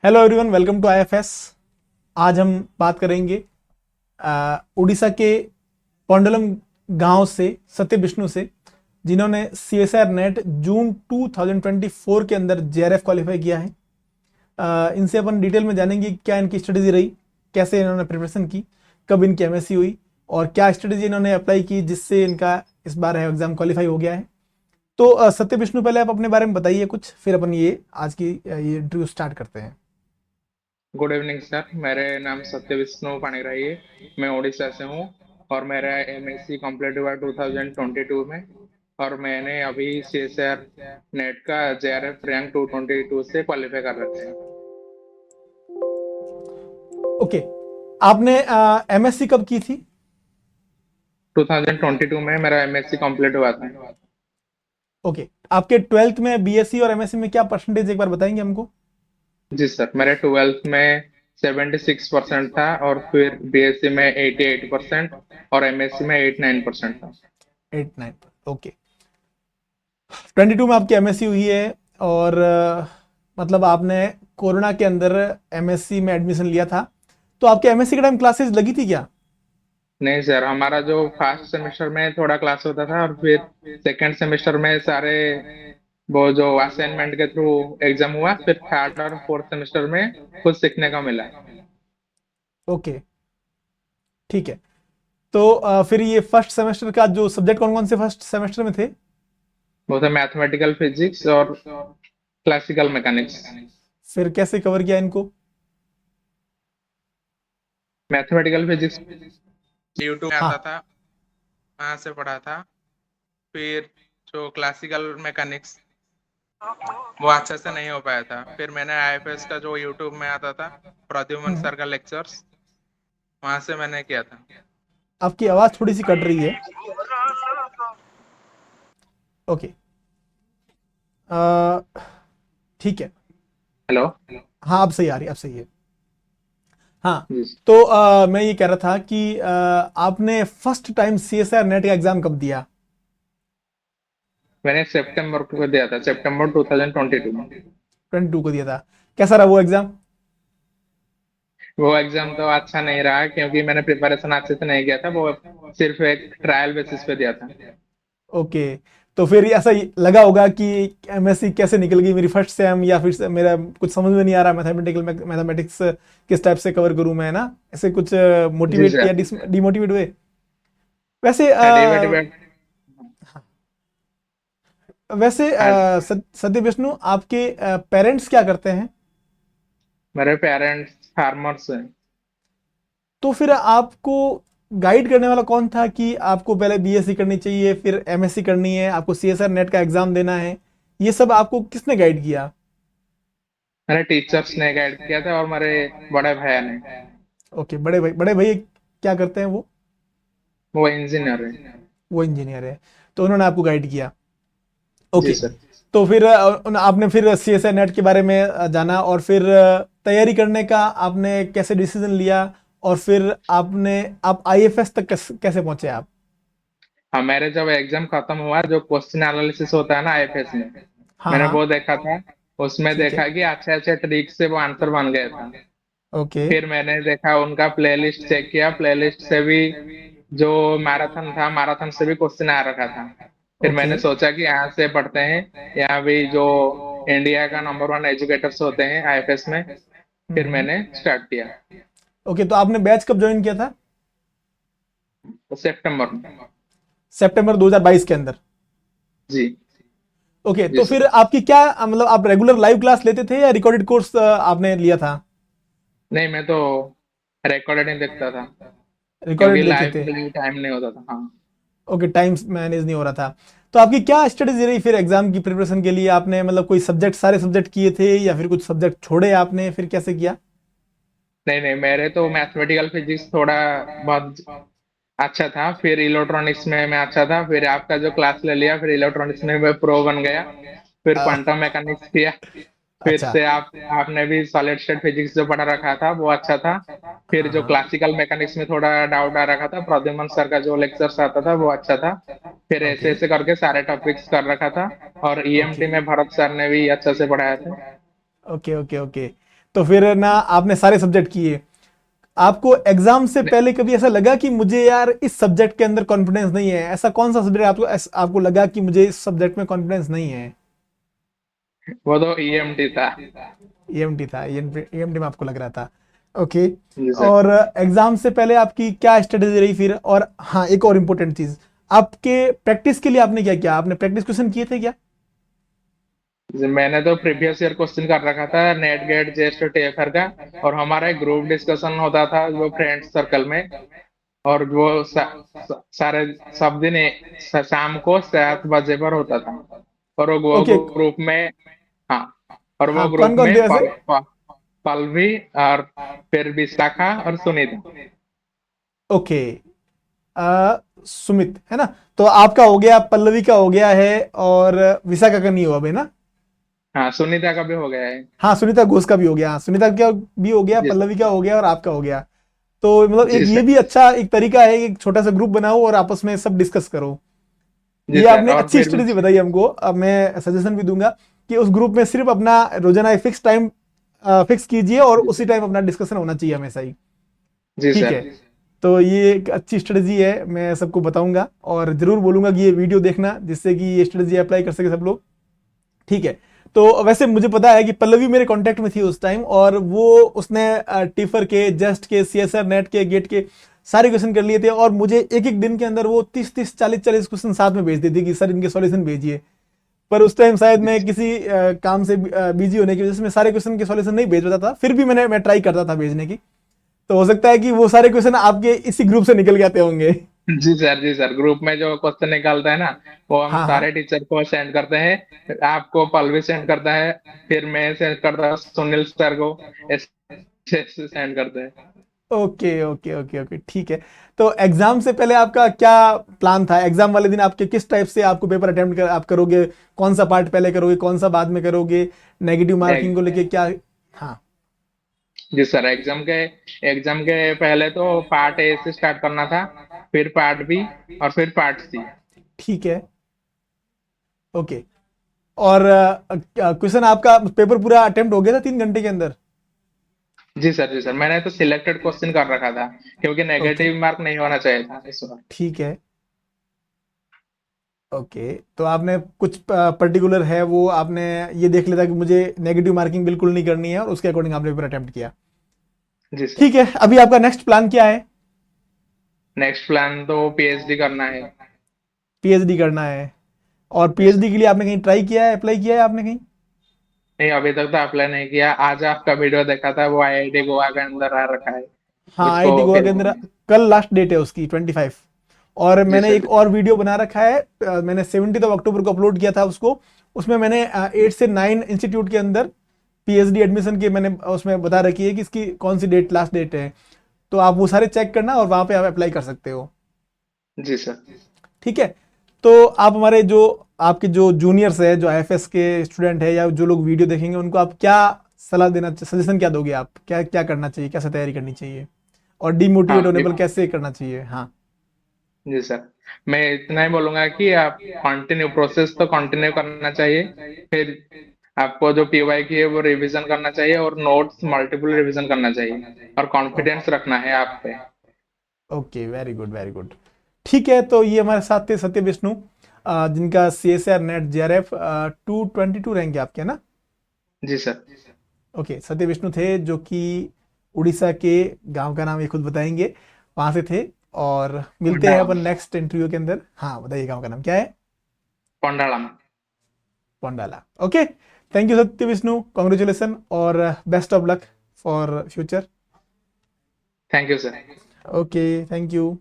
Hello everyone, welcome to IFS. आज हम बात करेंगे उड़ीसा के पोंडलम गांव से सत्य विष्णु से, जिन्होंने सीएसआर नेट जून 2024 के अंदर जेआरएफ क्वालिफाई किया है। इनसे अपन डिटेल में जानेंगे कि क्या इनकी स्ट्रेटेजी रही, कैसे इन्होंने प्रिपरेशन की, कब इनकी एमएससी हुई और क्या स्ट्रेटेजी इन्होंने अप्लाई की जिससे इनका इस बार एग्जाम क्वालिफाई हो गया है। तो सत्य विष्णु, पहले आप अपने बारे में बताइए कुछ, फिर अपन ये आज की ये इंटरव्यू स्टार्ट करते हैं। Good evening sir. मेरे नाम सत्य विष्णु पाणिग्राही है। मैं उड़ीसा से हूँ और मेरा एमएससी कंप्लीट हुआ 2022 में। और मैंने अभी सीएसआर नेट का जेआरएफ रैंक 222 से क्वालिफाई कर रखे हैं। ओके, आपने एमएससी कब की थी? 2022 में मेरा एमएससी कंप्लीट हुआ था। ओके, आपके ट्वेल्थ में बीएससी और एमएससी में क्या परसेंटेज, एक बार बताएंगे हमको? जी सर, मेरे ट्वेल्थ में 76% था और फिर बीएससी में 88% और एमएससी में 89% था। 89। ओके, 22 में आपकी एमएससी हुई है और मतलब आपने कोरोना के अंदर एमएससी में एडमिशन लिया था, तो आपके एमएससी के टाइम क्लासेस लगी थी क्या? नहीं सर, हमारा जो फर्स्ट सेमेस्टर में थोड़ा क्लास होता था और फिर सेकंड सेमेस्टर में सारे वो जो असाइनमेंट के थ्रू एग्जाम हुआ। फिर थर्ड और फोर्थ सेमेस्टर में कुछ सीखने का मिला। ओके, ठीक है। तो फिर ये फर्स्ट सेमेस्टर का जो सब्जेक्ट कौन कौन से फर्स्ट सेमेस्टर में थे? वो था मैथमेटिकल फिजिक्स और क्लासिकल मैकेनिक्स। फिर कैसे कवर किया इनको? मैथमेटिकल फिजिक्स यूट्यूब में आता हाँ। था, वहां से पढ़ा था। फिर जो क्लासिकल मैकेनिक्स वो अच्छे से नहीं हो पाया था। फिर मैंने आईएफएस का जो यूट्यूब में आता था, प्रद्युमन सर का लेक्चर्स, वहां से मैंने किया था। आपकी आवाज़ थोड़ी सी कट रही है। ओके, ठीक है। हेलो। हाँ, अब सही आ रही है, अब सही है। हाँ, जी, तो मैं ये कह रहा था कि आपने फर्स्ट टाइम सीएसआर नेट का एग्जाम कब दिया? मैंने सितंबर को दिया था, सितंबर 2022 में। 22 को दिया था। कैसा रहा वो एग्जाम? वो एग्जाम तो अच्छा नहीं रहा क्योंकि मैंने प्रिपरेशन अच्छे से नहीं किया था। वो सिर्फ एक ट्रायल बेसिस पे दिया था। ओके, तो फिर ऐसा ही लगा होगा कि एमएससी कैसे निकल गई मेरी फर्स्ट सेम, या फिर मेरा कुछ समझ में नहीं आ रहा, मैथमेटिक्स किस टाइप से कवर करूं मैं, ना ऐसे कुछ जी मोटिवेट या सर। डिमोटिवेट हुए? वैसे डिबेट। सत्य विष्णु, आपके पेरेंट्स क्या करते हैं? मेरे पेरेंट्स फार्मर्स हैं। तो फिर आपको गाइड करने वाला कौन था कि आपको पहले बीएससी करनी चाहिए, फिर एमएससी करनी है, आपको सीएसआर नेट का एग्जाम देना है? ये सब आपको किसने गाइड किया? मेरे टीचर्स ने गाइड किया था और मेरे बड़े भाई ने। ओके, बड़े भाई क्या करते हैं वो? वो इंजीनियर है। वो इंजीनियर है, तो उन्होंने आपको गाइड किया। जी ओके, सर। तो फिर आपने फिर सीएसआर नेट के बारे में जाना, और फिर तैयारी करने का आपने कैसे डिसीजन लिया, और फिर आप आईएफएस तक कैसे पहुंचे आप? हाँ, मेरे जब एग्जाम खत्म हुआ, जो क्वेश्चन एनालिसिस होता है ना आईएफएस में, हाँ मैंने हाँ। वो देखा था। उसमें ठीक है। देखा कि अच्छे अच्छे ट्रिक से वो आंसर बन गया था। ओके। फिर मैंने देखा, उनका प्लेलिस्ट चेक किया, प्लेलिस्ट से भी जो मैराथन था, मैराथन से भी क्वेश्चन आ रखा था। फिर ओके। मैंने सोचा कि यहाँ से पढ़ते हैं। यहाँ भी जो इंडिया का नंबर वन एजुकेटर्स होते हैं आईएफएस में। फिर हम्म। मैंने स्टार्ट किया। ओके, तो आपने बैच कब ज्वाइन किया था? तो सितंबर में। सितंबर 2022 के अंदर? जी। ओके, जी तो सर। फिर आपकी क्या मतलब आप रेगुलर लाइव क्लास लेते थे या रिकॉर्डेड कोर्स आपने लिया था? नहीं, मैं तो रिकॉर्डेड नहीं देखता था रिकॉर्डेड क्योंकि देखते लाइव थे। के लिए टाइम नहीं होता था। हाँ। ओके, टाइम मैनेज नहीं हो रहा था। तो आपकी क्या स्ट्रेटेजी रही फिर एग्जाम की प्रिपरेशन के लिए? आपने मतलब कोई सब्जेक्ट, सारे सब्जेक्ट किए थे या फिर कुछ सब्जेक्ट छोड़े आपने, फिर कैसे किया? नहीं नहीं, मेरे तो मैथमेटिकल फिजिक्स थोड़ा बहुत अच्छा था। फिर इलेक्ट्रॉनिक्स में मैं अच्छा था। फिर आपका जो क्लास ले लिया, फिर इलेक्ट्रॉनिक्स में मैं प्रो बन गया। फिर आ, क्वांटम मैकेनिक्स किया। फिर अच्छा। से आपने भी सॉलिड स्टेट फिजिक्स जो पढ़ा रखा था वो अच्छा था। फिर हाँ जो हाँ। क्लासिकल मैकेनिक्स में थोड़ा डाउट आ रखा था, प्रद्युमन सर का जो लेक्चर्स आता था वो अच्छा था। फिर ऐसे ओके। ऐसे करके सारे टॉपिक्स कर रखा था। और ओके। ईएमटी में भरत सर ने भी अच्छे से पढ़ाया था। Okay okay okay. तो फिर ना आपने सारे सब्जेक्ट किए। आपको एग्जाम से पहले कभी ऐसा लगा कि मुझे यार इस सब्जेक्ट के अंदर कॉन्फिडेंस नहीं है? ऐसा कौन सा सब्जेक्ट आपको लगा कि मुझे इस सब्जेक्ट में कॉन्फिडेंस नहीं है? वो तो ईएमटी था। ईएमटी था, ईएमटी में आपको लग रहा था। ओके। जी सर। और एग्जाम से पहले आपकी क्या स्ट्रेटेजी रही फिर? और हाँ, एक और इम्पोर्टेंट चीज, आपके प्रैक्टिस के लिए आपने क्या किया? आपने प्रैक्टिस क्वेश्चन किए थे क्या? मैंने तो प्रीवियस ईयर क्वेश्चन कर रखा था नेट गेट जेस्ट टीएफआर का। और हमारा एक ग्रुप डिस्कशन होता था वो फ्रेंड सर्कल में। और वो सारे सब दिन शाम को 7 बजे पर होता था। और वो ओके। ग्रुप में, हाँ, और हाँ, वो ग्रुप कौन कौन में थे वैसे? पल्लवी और फिर विशाखा और सुनीता। ओके। सुमित है ना? तो आपका हो गया, पल्लवी का हो गया है, और विशाखा का नहीं हुआ भाई ना? हाँ, सुनीता का भी हो गया है। हाँ, सुनीता घोष का भी हो गया। हाँ, सुनीता का भी हो गया, जी पल्लवी का हो गया, और आपका हो गया। तो मतलब एक जी ये सर। भी अच्छा एक तरीका है कि एक छोटा सा ग्रुप बनाओ और आपस में सब डिस्कस करो। जी ये सर। आपने और अच्छी फिर भी, स्ट्रेटेजी बताई हमको। अब मैं सजेशन भी दूंगा कि उस ग्रुप में सिर्फ अपना रोजाना एक फिक्स टाइम फिक्स कीजिए, और जी उसी सर। टाइम अपना डिस्कशन होना चाहिए हमेशा ही। जी ठीक सर। है। तो ये एक अच्छी स्ट्रेटेजी है, मैं सबको बताऊंगा, और जरूर बोलूंगा कि ये वीडियो देखना, जिससे कि ये स्ट्रेटेजी अप्लाई कर सके सब लोग। ठीक है। तो वैसे मुझे पता है कि पल्लवी मेरे कांटेक्ट में थी उस टाइम, और वो उसने टिफर के, जस्ट के, सीएसआर नेट के, गेट के सारे क्वेश्चन कर लिए थे, और मुझे एक एक दिन के अंदर वो 30 30 40 40 क्वेश्चन साथ में भेज देती थी कि सर इनके सॉल्यूशन भेजिए। पर उस टाइम शायद मैं किसी काम से बिजी होने की वजह से मैं सारे क्वेश्चन के सॉल्यूशन नहीं भेज पाता था। फिर भी मैं ट्राई करता था भेजने की। तो हो सकता है कि वो सारे क्वेश्चन आपके इसी ग्रुप से निकल के आते होंगे। जी सर। जी सर, ग्रुप में जो क्वेश्चन निकालता है ना, वो हम हाँ हाँ। सारे टीचर को सेंड करते हैं। आपको पल्लवी सेंड करता है, फिर मैं सेंड करता हूँ सुनील सर को, ऐसे सेंड करते हैं। ओके ओके ओके ओके, ठीक है। तो एग्जाम से पहले आपका क्या प्लान था? एग्जाम वाले दिन आपके किस टाइप से आपको पेपर अटेम्प्ट आप करोगे? कौन सा पार्ट पहले करोगे, कौन सा बाद में करोगे? नेगेटिव मार्किंग को लेके क्या? हाँ। जी सर, एग्जाम के पहले तो पार्ट ए से स्टार्ट करना था, फिर पार्ट बी, और फिर पार्ट सी। ठीक है। ओके। और क्वेश्चन आपका पेपर पूरा अटेम्प्ट हो गया था 3 घंटे के अंदर? जी सर। जी सर, मैंने तो सिलेक्टेड क्वेश्चन कर रखा था क्योंकि ओके। नेगेटिव मार्क नहीं होना चाहिए था इस बार। ठीक है। ओके। तो आपने कुछ पर्टिकुलर है वो आपने ये देख लिया था कि मुझे नेगेटिव मार्किंग बिल्कुल नहीं करनी है, और उसके अकॉर्डिंग आपने पेपर अटेम्प्ट किया। जी सर। ठीक है। अभी आपका नेक्स्ट प्लान क्या है? नेक्स्ट प्लान तो पीएचडी करना है। पीएचडी करना है? और जी सर। पीएचडी के लिए आपने कहीं ट्राई किया है, अप्लाई किया है आपने कहीं? नहीं, अभी तक तो अप्लाई नहीं किया। आज आपका वीडियो देखा था, वो आईआईटी गोवा के अंदर आ रखा है। हाँ, उसको आईआईटी गोवा के फिर, अंदर कल लास्ट डेट है उसकी 25। और जी मैंने सर। एक और वीडियो बना रखा है, मैंने 17 अक्टूबर को अपलोड किया था उसको। उसमें मैंने 8 से 9 इंस्टीट्यूट के अंदर पीएचडी एडमिशन के मैंने उसमें बता रखी है कि इसकी कौन सी डेट लास्ट डेट है। तो आप वो सारे चेक करना, और वहां पे आप अप्लाई कर सकते हो। जी सर। ठीक है। तो आप हमारे जो आपके जो जूनियर्स है, जो आईएफएस के स्टूडेंट है, या जो लोग वीडियो देखेंगे, उनको आप क्या सलाह देना, सजेशन क्या दोगे? आप क्या क्या करना चाहिए, कैसे तैयारी करनी चाहिए, और हाँ डीमोटिवेट होने जी। पर कैसे करना चाहिए? हाँ। जी सर, मैं इतना ही बोलूंगा कि आप कंटिन्यू प्रोसेस तो कंटिन्यू करना चाहिए। फिर आपको जो पीवाई की है वो रिवीजन करना चाहिए, और नोट्स मल्टीपल रिवीजन करना चाहिए, और कॉन्फिडेंस रखना है आप पे। Okay, very good very good. ठीक है। तो ये हमारे साथ थे सत्य विष्णु, जिनका CSR नेट JRF 222 रैंक है आपके, है ना? जी सर। ओके, सत्य विष्णु थे, जो कि उड़ीसा के गांव का नाम ये खुद बताएंगे, वहां से थे। और मिलते हैं पंडालम। अपन नेक्स्ट इंटरव्यू के अंदर। हाँ, बताइए गांव का नाम क्या है? पंडालम। पोंडाला। ओके। थैंक यू सत्य विष्णु, कॉन्ग्रेचुलेसन, और best of luck for future. Thank you sir. Okay, thank you.